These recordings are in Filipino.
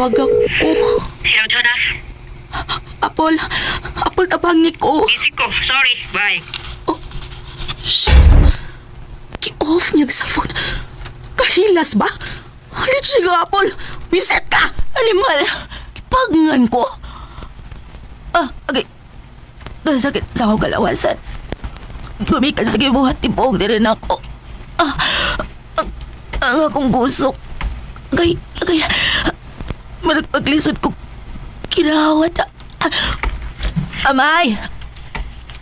bagak ko. Hello, Jonas. Apol, Apol tabangi ko. Isip ko. Sorry. Bye. Shit. Ki-off niya sa phone. Kahilas ba? Halit siya, Apol. Biset ka! Animal! Kipagngan ko. Okay. Sakit sa akong kalawasan. Gumikan sa gibuhat tibog din rin ako. Ang akong gusok. Maragpaglisod ko. Kinahawat. Amay!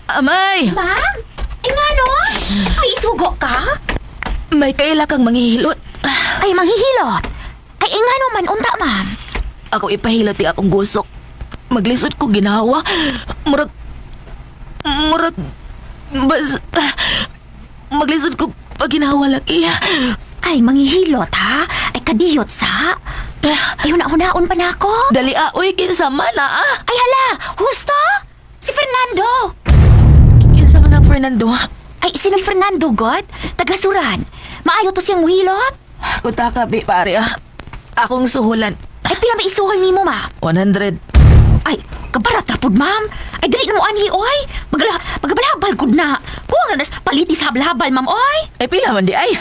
Amay! Ma'am? Nga no? Ay, isugo ka? May kaila kang manghihilot. Ay, manghihilot. Ay, nga no man, unta, ma'am. Ako ipahilot di akong gusok. Maglisod ko ginawa. Maglisod ko pag ginawa lagi. Ay, manghihilot, ha? Ay, kadiyot sa? Ay, huna-hunaon pa na ako. Dali oy, kinsama na Ay, hala, husto? Si Fernando. Kinsama ng Fernando. Ay, sino Fernando, God? Tagasuran. Maayo to siyang muhilot. Kuta ka, bi, pare Akong suhulan. Ay, pila may isuhol ni mo, ma? 100. Ay, kabarat rapod, ma'am. Ay, dali na mo anhi, oy. Magabalhabal, good na. Kuha nga nas paliti sa habal-habal, ma'am, oy. Ay, pila man di ay.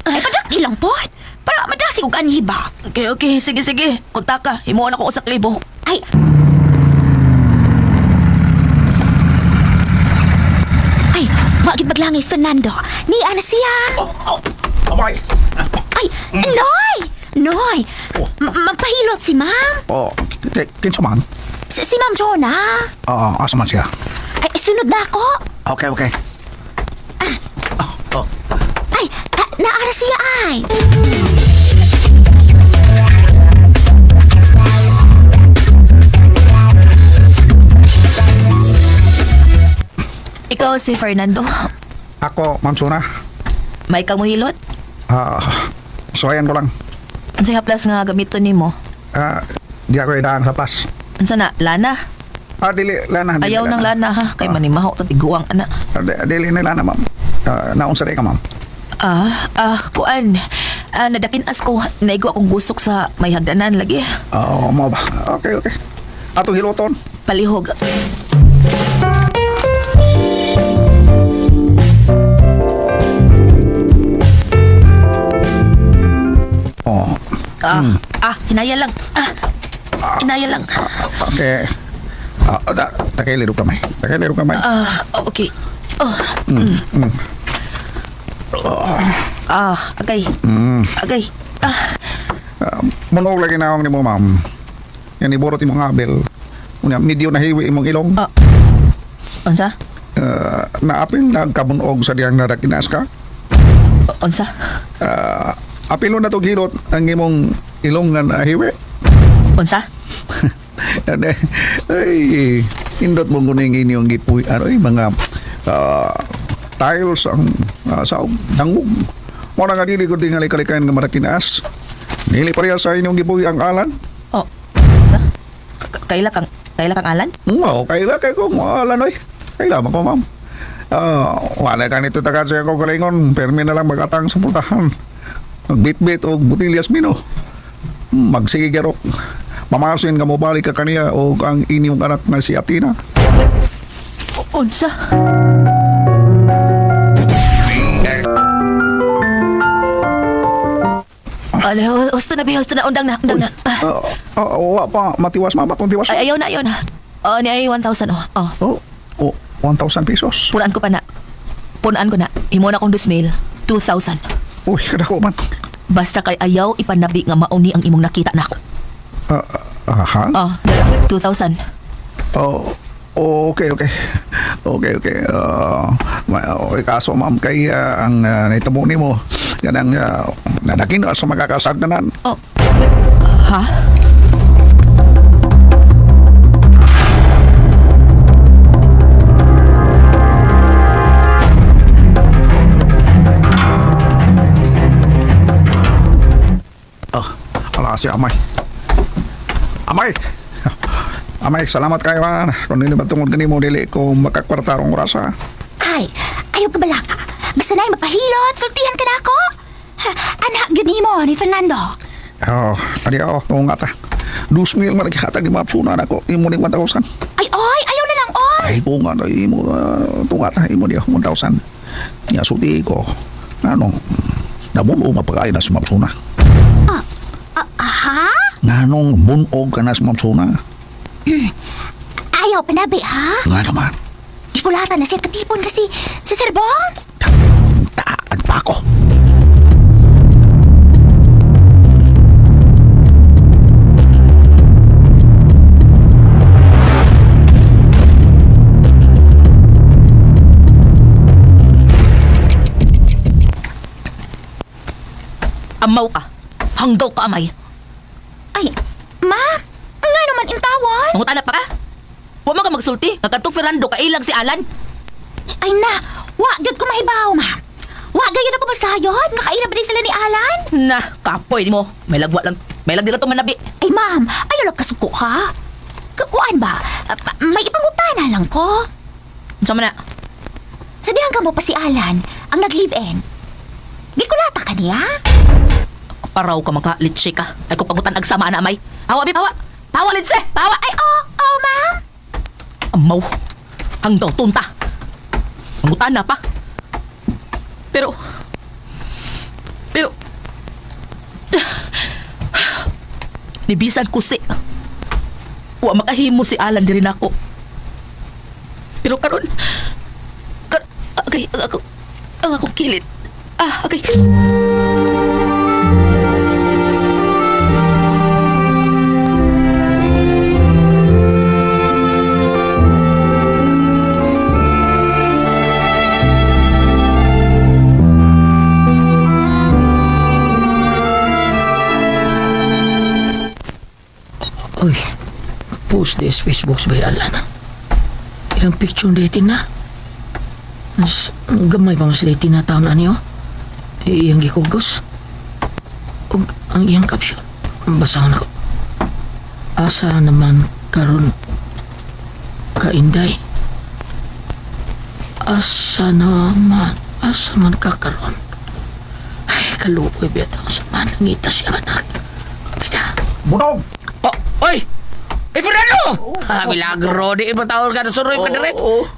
Ay, padakli lang po. Para madasi og anhi ba? Okay. Sige. Kuta ka. Himuon ako usak libo. Ay, wagid maglangis, Fernando. Ni ana siya. Abay! Ay, Noy! Noy! Magpahilot si ma'am. Kinsa man? Si Ma'am Jonah. Asa man siya? Ay, sunod na ako. Okay. Ay, naara siya ay. Ikaw si Fernando. Ako, Mansuna. May kamuhilot? Suwayan ko lang. Ano siya plus nga gamiton ni mo? Di ako idaan sa plus. Ano na? Lana? Dili, lana. Ayaw ng lana ha. Kay manimahaw at tiguang ana. Dili na lana, ma'am. Naon sa ka, ma'am. Kuan. Nadakin as ko. Naigo akong gusok sa may hagdanan lagi. Mo ba? Okay. Ato hiloton. Palihog. Hinaya lang. Hinaya lang. Okay. Takay ka may. Okay. Agay. Agay. Manog lagi na ni mo, ma'am. Yan iborot imong abel. Medyo nahiwi imong ilong. Unsa? Naapil nagkabunog sa diyang narakinas ka. Unsa? Apilo na to hilot ang imong ilong nga nahiwi. Unsa? Ay, indot mo kuning inyong gipuy. Mga tiles ang sa dangog. Mora nga dili ko tingali kalikayan nga marakinas. Nili pareha sa inyong gipuy ang alan. Kaila kang alan? Oo, kaila kay kong alan oy. Kaila man ko, ma'am. Wala ka nito taga sa akong kalingon. Permi na lang magatang sa pultahan. Magbit-bit o butilyas mino. Magsige gerok. Mamasin ka mo balik ka kaniya o ang inyong anak na si Atina. Unsa? Gusto na. Undang na. Wa pa, matiwas ma, batong tiwas. Ayaw na. Ni ay 1,000 Oh, 1,000 pesos. Punaan ko na. Himo na akong 2,000. 2,000. Uy, kadako man. Basta kay ayaw ipanabi nga mauni ang imong nakita nako. Ha? 2,000. Okay. Kaso ma'am kay ang naitabo ni mo yan ang nadakin sa magkakasagdanan. Ha? Wala si Amay. Amay, salamat kayo ha. Kung hindi ba tungod gani mo, dili ko makakwartarong oras ha. Ay, ayaw ka balaka. Basta na mapahilot, sultihan ka na ako. Anak, gani mo ni Fernando. Tadi ako, kung nga ta. 2,000 man naghatag ni mapsuna na ko. Imo ni 1,000. Ay, oy, ayaw na lang, oy. Ay, kung ano, imo, tungata, imo niya, 1,000. Nga, suti ko, ano, nabuno mapakain na si mapsuna. Ha? Nganong bunog ka na si mapsuna. Ayaw panabi, ha? Nga naman, Ikulatan na siya katipon kasi sa Serbong. taan pa ako. Amaw ka. Hanggaw ka, amay. Ay, ma, nga naman intawan. Mangutan na pa ka? Huwag man ka magsulti. Nagkantong Fernando, kailang si Alan. Ay na, wa gyud ko mahibaw, ma. Wa gyud ako masayod. Nakaila ba din sila ni Alan? Na, kapoy mo. May lagwa lang. May lag nila itong manabi. Ay, ma'am, ayaw lang kasuko ka. Kakuan ba? May ipangutana lang ko. Sama na. Sadihan ka mo pa si Alan, ang nag-live-in. Gikulata ka niya? Paraw ka magka-litsi ka. Ay kung pagutan agsama na, amay. Pawa, bi, pawa. Pawa, litsi. Pawa. Ay, oh, ma'am. Amaw. Hanggaw, tunta. Mangutan na pa. Pero... Nibisan ko si... Wa makahimo si Alan diri nako. Pero karon... Okay, ang akong kilit. Okay. Uy, post this Facebook by Alan. Ilang picture dating na. Mas gamay pa mas dating na taon na niyo. Iyang gikugos. Ug ang iyang caption. Basahon ako. Asa naman karon kainday. Asa man ka karon. Ay, kaluoy biyata ako sa manangita siya anak. Bita. Bunog! Oh, oy! Fernando! Milagro, di iba taon ka na suroy pa direct. Oo.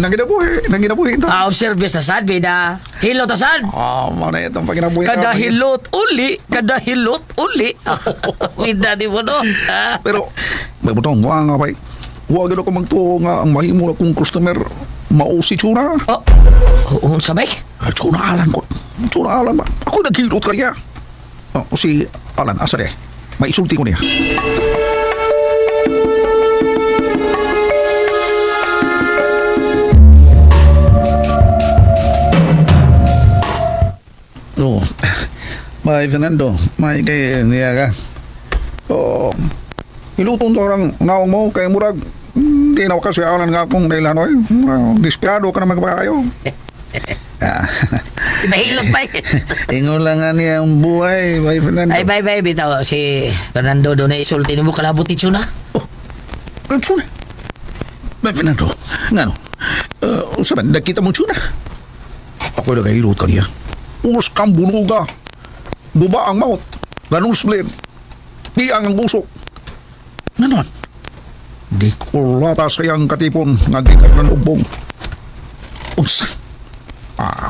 Nanginabuhi ito. Service na sad, bida. Hilot na sad. Mana itong paginabuhi. Kada hilot uli. Bida di mo no. Pero, may butong, nga nga pa eh. Huwag ako magtuo nga ang mahimo na kong customer mausi tsura. Oo, sabay. Tsura Alan ko. Tsura Alan ba? Ako naghilot ka niya. Si Alan, asa niya? May isulti ko niya. Oh, may Fernando, may kay niya ka. Ilutong to orang naong mo kay murag hindi na kasi alan nga akong dailanoy. Dispirado ka naman kayo. Mahilot pa Ingon lang nga niya ang buhay, may Fernando. Ay, bye, bitaw. Si Fernando doon na isulti ni mo kalabot ito na. Ang tsuna. May Fernando, nga no, sabi, nakita mo tsuna. Ako na kahilot ka niya. Us kang bunuga. Buba ang maut. Ganong split. Biyang ang gusok. Ganon. Di ko lata sayang katipon nga gikat ng ubong. Unsa?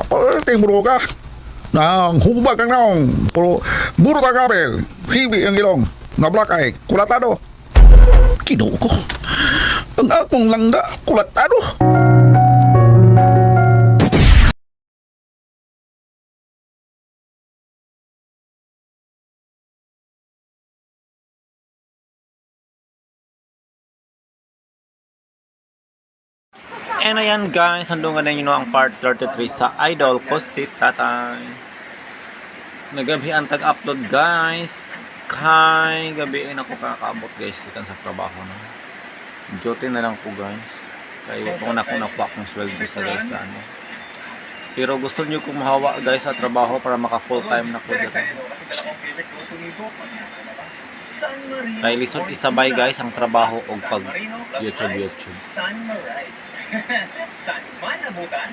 Pwede bunuga. Nang hubag ang naong. Pero burot ang kabel. Hibi ang ilong. Nablakay. Kulatado. Kinuha ko. Ang akong langga. Kulatado. And ayan guys, handungan na nyo ang part 33 sa Idol ko si Tatay. Nagabi ang tag-upload guys. Kay gabiin ako kakaabot guys ikan sa trabaho na. Duty na lang po guys. Kaya kung ako nakuha kong sweldo sa guys sa ano. Pero gusto nyo kong mahawa guys sa trabaho para maka full time na po dito. Kaya lisod isabay guys ang trabaho o pag YouTube. Saan man abutan,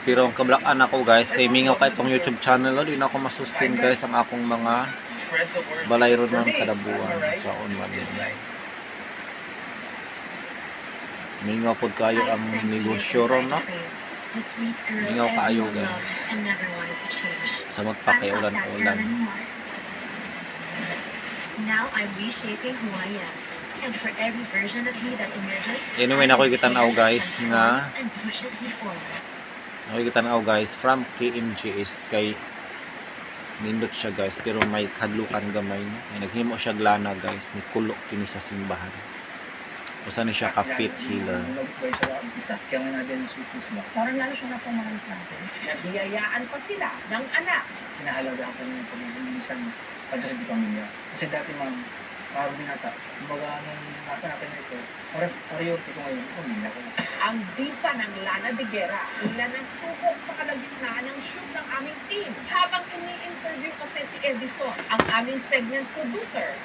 Pero ang kablakan ako guys, kay mingaw ka itong YouTube channel, di na ako masustain guys ang akong mga balay ron ng kadabuan sa online. Mingaw po kayo ang negosyo ron, no? Mingaw kaayo guys. Sa magpakiulan-ulan. Now I'm reshaping who I am. And for every version of me that emerges, Anyway, nakoy kitanaw guys nga and pushes me forward. nakoy kitanaw guys from KMGS kay nindot siya guys pero may kadlukan gamay no? Naghimo siya glana guys ni kulok kini sa simbahan. Usa ni siya ka fit healer. Parang lalo siya na pumahal sa atin. Nabiyayaan pa sila ng anak. Hinahalagaan ko ng pag-iisang padre di pamilya. Kasi dati ma'am, parang binata. Kumbaga, nung nasa natin ito, priority ko ngayon, pamilya ko. Ang bisa ng Lana de Guerra, ilan ang suko sa kalagitnaan ng shoot ng aming team. Habang ini-interview kasi si Edison, ang aming segment producer.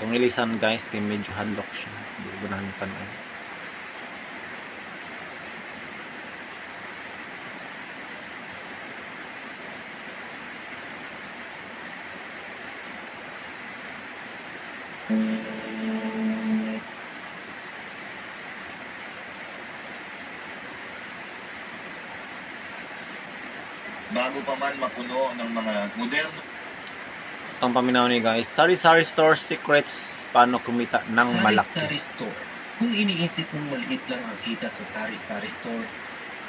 Itong ilisan guys kay medyo hadlok siya. Di ko na panon. Bago pa man mapuno ng mga moderno Itong paminaw ni guys, Sari-Sari Store Secrets paano kumita ng malaki. Sari-Sari Store. Kung iniisip mong maliit lang ang kita sa Sari-Sari Store,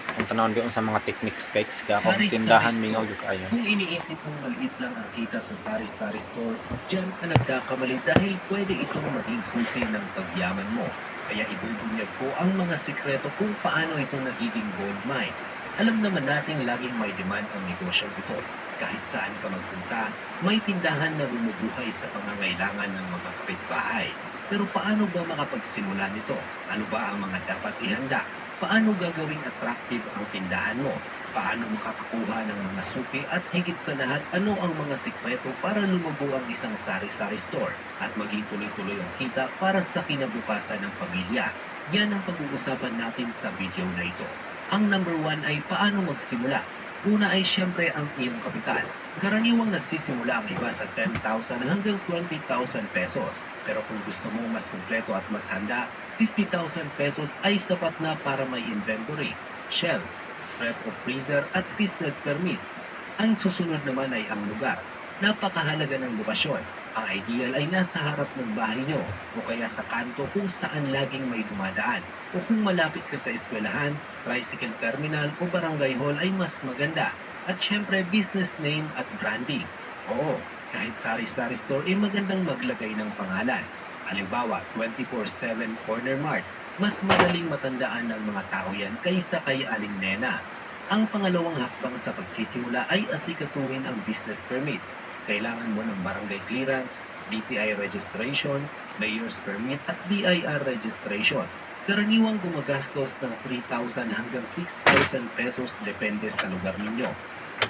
Kung tanawon ko sa mga techniques guys kaya kung Sari-Sari tindahan Store. mingaw yung kaayo. Kung iniisip mong maliit lang ang kita sa Sari-Sari Store, diyan ka nagkakamali dahil pwede itong maging susi ng pagyaman mo. Kaya ibubunyag ko ang mga sikreto kung paano ito nagiging gold mine. Alam naman nating laging may demand ang negosyo ito. Kahit saan ka magpunta, may tindahan na bumubuhay sa pangangailangan ng mga kapitbahay. Pero paano ba makapagsimula nito? Ano ba ang mga dapat ihanda? Paano gagawing attractive ang tindahan mo? Paano makakakuha ng mga suki at higit sa lahat, ano ang mga sikreto para lumago ang isang sari-sari store at maging tuloy-tuloy ang kita para sa kinabukasan ng pamilya? Yan ang pag-uusapan natin sa video na ito. Ang number 1 ay paano magsimula. Una ay siyempre ang iyong kapital. Karaniwang nagsisimula ang iba sa 10,000 hanggang 20,000 pesos. Pero kung gusto mo mas kumpleto at mas handa, 50,000 pesos ay sapat na para may inventory, shelves, prep o freezer at business permits. Ang susunod naman ay ang lugar. Napakahalaga ng lokasyon. Ang ideal ay nasa harap ng bahay nyo o kaya sa kanto kung saan laging may dumadaan. O kung malapit ka sa eskwelahan, tricycle terminal o barangay hall ay mas maganda. At syempre business name at branding. Oo, kahit sari-sari store ay magandang maglagay ng pangalan. Halimbawa, 24/7 Corner Mart. Mas madaling matandaan ng mga tao yan kaysa kay Aling Nena. Ang pangalawang hakbang sa pagsisimula ay asikasuhin ang business permits. Kailangan mo ng barangay clearance, DTI registration, mayor's permit at BIR registration. Karaniwang gumagastos ng 3,000 hanggang 6,000 pesos depende sa lugar ninyo.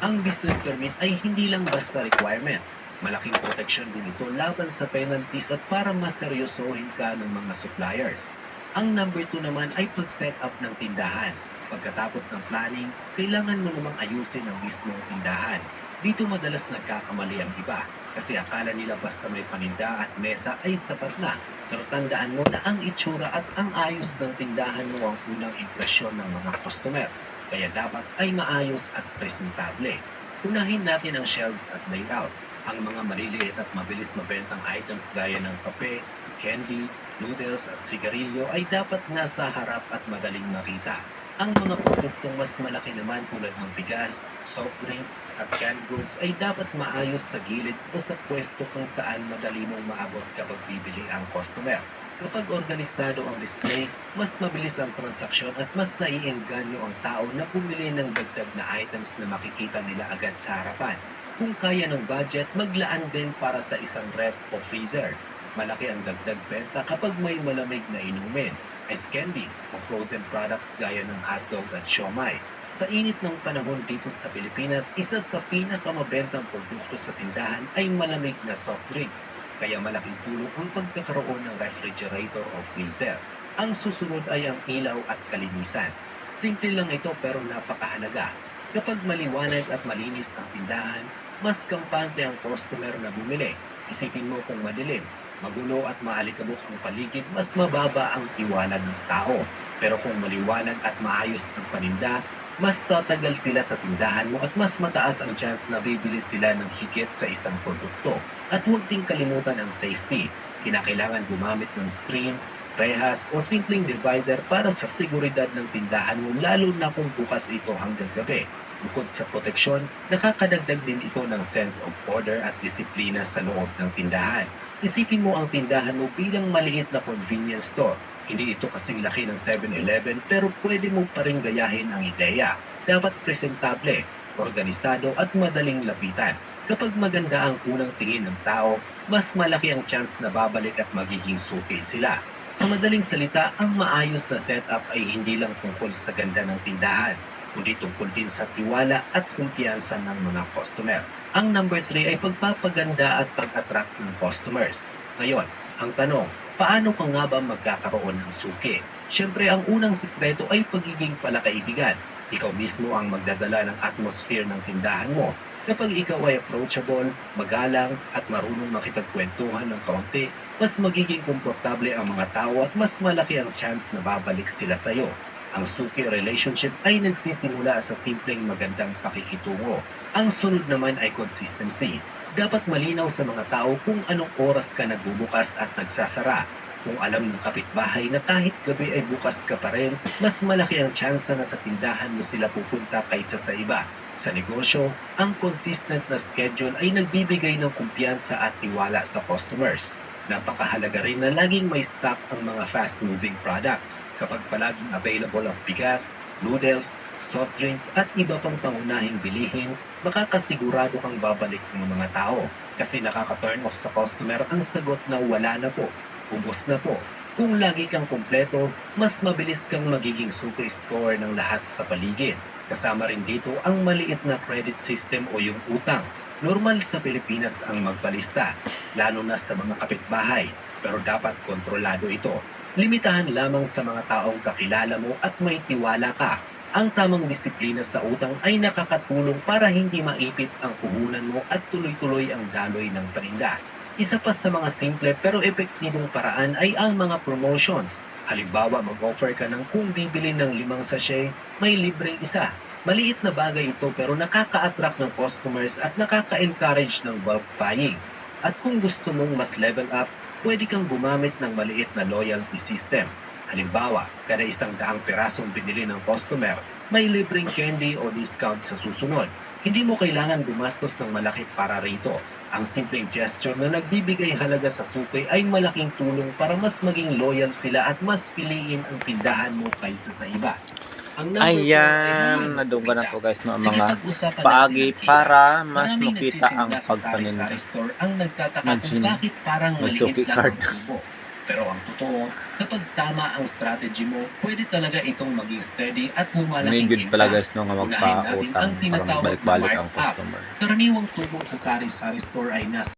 Ang business permit ay hindi lang basta requirement. Malaking protection din ito laban sa penalties at para maseryosohin ka ng mga suppliers. Ang number 2 naman ay pag-set up ng tindahan. Pagkatapos ng planning, kailangan mo namang ayusin ang mismong tindahan. Dito madalas nagkakamali ang iba kasi akala nila basta may paninda at mesa ay sapat na. Pero tandaan mo na ang itsura at ang ayos ng tindahan mo ang unang impresyon ng mga customer. Kaya dapat ay maayos at presentable. Unahin natin ang shelves at layout. Ang mga maliliit at mabilis mabentang items gaya ng kape, candy, noodles at sigarilyo ay dapat nasa harap at madaling makita. Ang mga produktong mas malaki naman tulad ng bigas, soft drinks at canned goods ay dapat maayos sa gilid o sa pwesto kung saan madali mong maabot kapag bibili ang customer. Kapag organisado ang display, mas mabilis ang transaksyon at mas naiengganyo ang tao na bumili ng dagdag na items na makikita nila agad sa harapan. Kung kaya ng budget, maglaan din para sa isang ref o freezer. Malaki ang dagdag benta kapag may malamig na inumin, ice candy o frozen products gaya ng hotdog at siomai. Sa init ng panahon dito sa Pilipinas, isa sa pinakamabentang produkto sa tindahan ay malamig na soft drinks. Kaya malaking tulong ang pagkakaroon ng refrigerator o freezer. Ang susunod ay ang ilaw at kalinisan. Simple lang ito pero napakahalaga. Kapag maliwanag at malinis ang tindahan, mas kampante ang customer na bumili. Isipin mo kung madilim, magulo at maalikabok ang paligid, mas mababa ang tiwala ng tao. Pero kung maliwanag at maayos ang paninda, mas tatagal sila sa tindahan mo at mas mataas ang chance na bibili sila ng higit sa isang produkto. At huwag ding kalimutan ang safety. Kinakailangan gumamit ng screen, rehas o simpleng divider para sa seguridad ng tindahan mo, lalo na kung bukas ito hanggang gabi. Bukod sa proteksyon, nakakadagdag din ito ng sense of order at disiplina sa loob ng tindahan. Isipin mo ang tindahan mo bilang maliit na convenience store. Hindi ito kasing laki ng 7-Eleven pero pwede mo pa rin gayahin ang ideya. Dapat presentable, organisado at madaling lapitan. Kapag maganda ang unang tingin ng tao, mas malaki ang chance na babalik at magiging suki sila. Sa madaling salita, ang maayos na setup ay hindi lang tungkol sa ganda ng tindahan, kundi tungkol din sa tiwala at kumpiyansa ng mga customer. Ang number 3 ay pagpapaganda at pag-attract ng customers. Ngayon, ang tanong, paano ka nga ba magkakaroon ng suki? Siyempre, ang unang sikreto ay pagiging palakaibigan. Ikaw mismo ang magdadala ng atmosphere ng tindahan mo. Kapag ikaw ay approachable, magalang at marunong makipagkwentuhan ng kaunti, mas magiging komportable ang mga tao at mas malaki ang chance na babalik sila sa iyo. Ang suki relationship ay nagsisimula sa simpleng magandang pakikitungo. Ang sunod naman ay consistency. Dapat malinaw sa mga tao kung anong oras ka nagbubukas at nagsasara. Kung alam ng kapitbahay na kahit gabi ay bukas ka pa rin, mas malaki ang tsansa na sa tindahan mo sila pupunta kaysa sa iba. Sa negosyo, ang consistent na schedule ay nagbibigay ng kumpiyansa at tiwala sa customers. Napakahalaga rin na laging may stock ang mga fast-moving products. Kapag palaging available ang bigas, noodles, soft drinks at iba pang pangunahing bilihin, makakasigurado kang babalik ng mga tao. Kasi nakaka-turn off sa customer ang sagot na wala na po, ubos na po. Kung lagi kang kumpleto, mas mabilis kang magiging suki store ng lahat sa paligid. Kasama rin dito ang maliit na credit system o yung utang. Normal sa Pilipinas ang magpalista, lalo na sa mga kapitbahay, pero dapat kontrolado ito. Limitahan lamang sa mga taong kakilala mo at may tiwala ka. Ang tamang disiplina sa utang ay nakakatulong para hindi maipit ang puhunan mo at tuloy-tuloy ang daloy ng paninda. Isa pa sa mga simple pero epektibong paraan ay ang mga promotions. Halimbawa, mag-offer ka ng kung bibili ng 5 sachet, may libreng isa. Maliit na bagay ito pero nakaka-attract ng customers at nakaka-encourage ng bulk buying. At kung gusto mong mas level up, pwede kang gumamit ng maliit na loyalty system. Halimbawa, kada 100 pirasong binili ng customer, may libreng candy o discount sa susunod. Hindi mo kailangan gumastos ng malaki para rito. Ang simpleng gesture na nagbibigay halaga sa suki ay malaking tulong para mas maging loyal sila at mas piliin ang tindahan mo kaysa sa iba. Ang number 4 ay Ayan, nadunggan na po guys no, ang mga paagi para mas makita ang pagpaninda. Ang nagtataka kung Imagine, bakit parang may maliit suki lang card. ang tubo. Pero ang totoo, kapag tama ang strategy mo, pwede talaga itong maging steady at lumalaking May good pala impact. guys no, nga magpautang para magbalik-balik ang customer. Karaniwang tubo sa sari-sari store ay nasa